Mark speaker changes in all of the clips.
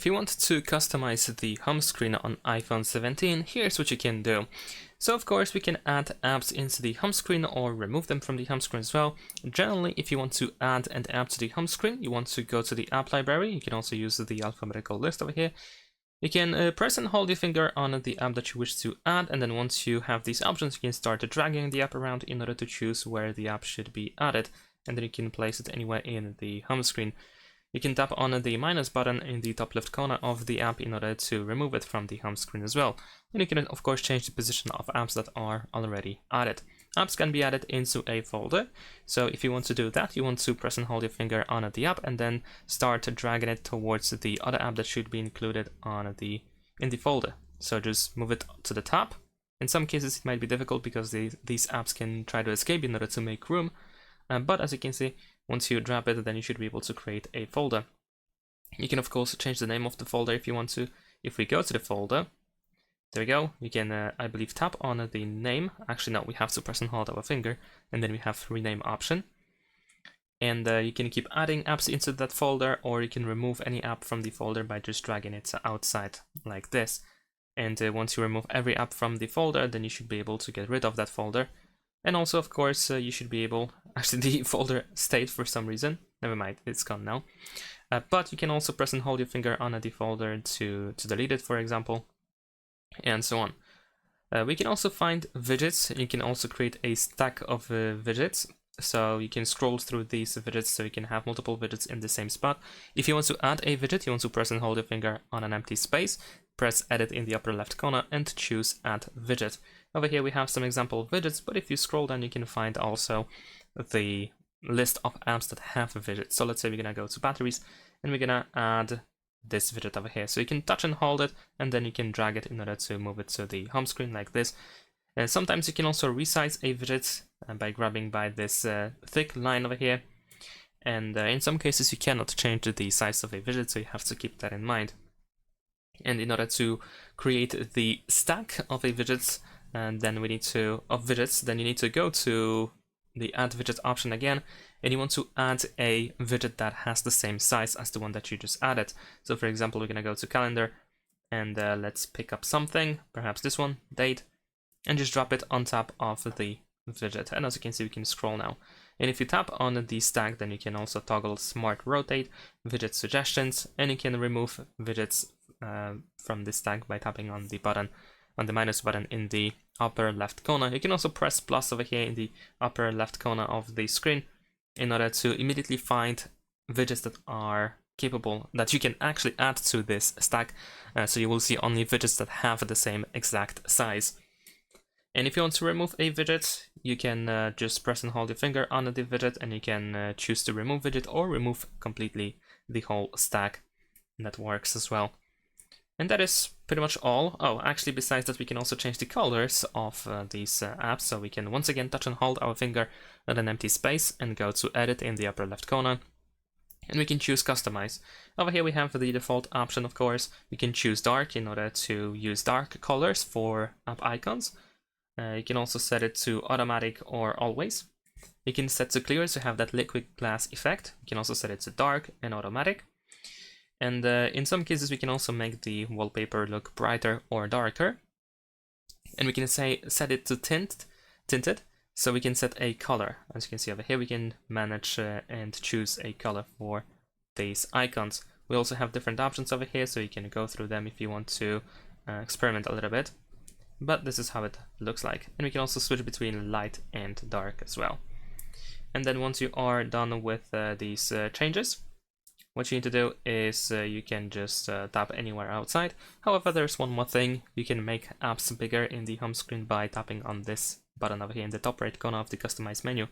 Speaker 1: if you want to customize the home screen on iPhone 17, here's what you can do. So of course we can add apps into the home screen or remove them from the home screen as well. Generally, if you want to add an app to the home screen, you want to go to the app library. You can also use the alphabetical list over here. You can press and hold your finger on the app that you wish to add, and then once you have these options, you can start dragging the app around in order to choose where the app should be added, and then you can place it anywhere in the home screen. You can tap on the minus button in the top left corner of the app in order to remove it from the home screen as well. And you can of course change the position of apps that are already added. Apps can be added into a folder, so if you want to do that, you want to press and hold your finger on the app and then start dragging it towards the other app that should be included on in the folder. So just move it to the top. In some cases it might be difficult because these apps can try to escape in order to make room, but as you can see, once you drop it, then you should be able to create a folder. You can of course change the name of the folder if you want to. If we go to the folder, there we go, you can, I believe, tap on the name. Actually, no, we have to press and hold our finger, and then we have rename option. And you can keep adding apps into that folder, or you can remove any app from the folder by just dragging it outside like this. And once you remove every app from the folder, then you should be able to get rid of that folder. And also, of course, you should be able, actually the folder stayed for some reason, never mind, it's gone now. But you can also press and hold your finger on the folder to delete it, for example, and so on. We can also find widgets. You can also create a stack of widgets, so you can scroll through these widgets so you can have multiple widgets in the same spot. If you want to add a widget, you want to press and hold your finger on an empty space, press edit in the upper left corner and choose add widget. Over here we have some example widgets, but if you scroll down you can find also the list of apps that have a widget. So let's say we're gonna go to batteries and we're gonna add this widget over here. So you can touch and hold it, and then you can drag it in order to move it to the home screen like this. And sometimes you can also resize a widget by grabbing by this thick line over here. And in some cases you cannot change the size of a widget, so you have to keep that in mind. And in order to create the stack of a widgets, then you need to go to the add widget option again, and you want to add a widget that has the same size as the one that you just added. So for example, we're gonna go to calendar and let's pick up something, perhaps this one, date, and just drop it on top of the widget. And as you can see, we can scroll now. And if you tap on the stack, then you can also toggle smart rotate, widget suggestions, and you can remove widgets from this stack by tapping on the button, on the minus button in the upper left corner. You can also press plus over here in the upper left corner of the screen in order to immediately find widgets that are capable, that you can actually add to this stack, so you will see only widgets that have the same exact size. And if you want to remove a widget, you can just press and hold your finger on the widget, and you can choose to remove widget or remove completely the whole stack. And that works as well. And that is pretty much all. Oh, actually, besides that, we can also change the colors of these apps. So we can once again touch and hold our finger at an empty space and go to edit in the upper left corner. And we can choose customize. Over here we have the default option, of course. We can choose dark in order to use dark colors for app icons. You can also set it to automatic or always. You can set to clear to have that liquid glass effect. You can also set it to dark and automatic. And in some cases we can also make the wallpaper look brighter or darker. And we can set it to tinted, so we can set a color. As you can see over here, we can manage and choose a color for these icons. We also have different options over here, so you can go through them if you want to experiment a little bit. But this is how it looks like. And we can also switch between light and dark as well. And then once you are done with these changes, what you need to do is you can just tap anywhere outside. However, there's one more thing. You can make apps bigger in the home screen by tapping on this button over here in the top right corner of the customize menu.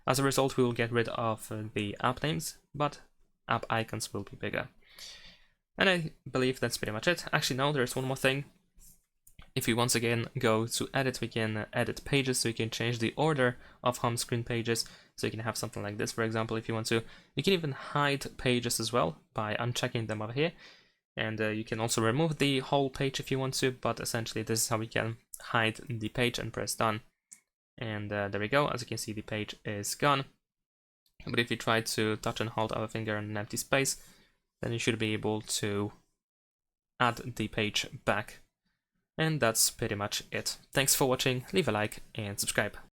Speaker 1: As a result, we will get rid of the app names, but app icons will be bigger. And I believe that's pretty much it. Actually, no, there's one more thing. If we once again go to edit, we can edit pages, so you can change the order of home screen pages. So you can have something like this, for example, if you want to. You can even hide pages as well by unchecking them over here. And you can also remove the whole page if you want to, but essentially this is how we can hide the page and press done. And there we go. As you can see, the page is gone. But if you try to touch and hold our finger on an empty space, then you should be able to add the page back. And that's pretty much it. Thanks for watching, leave a like and subscribe.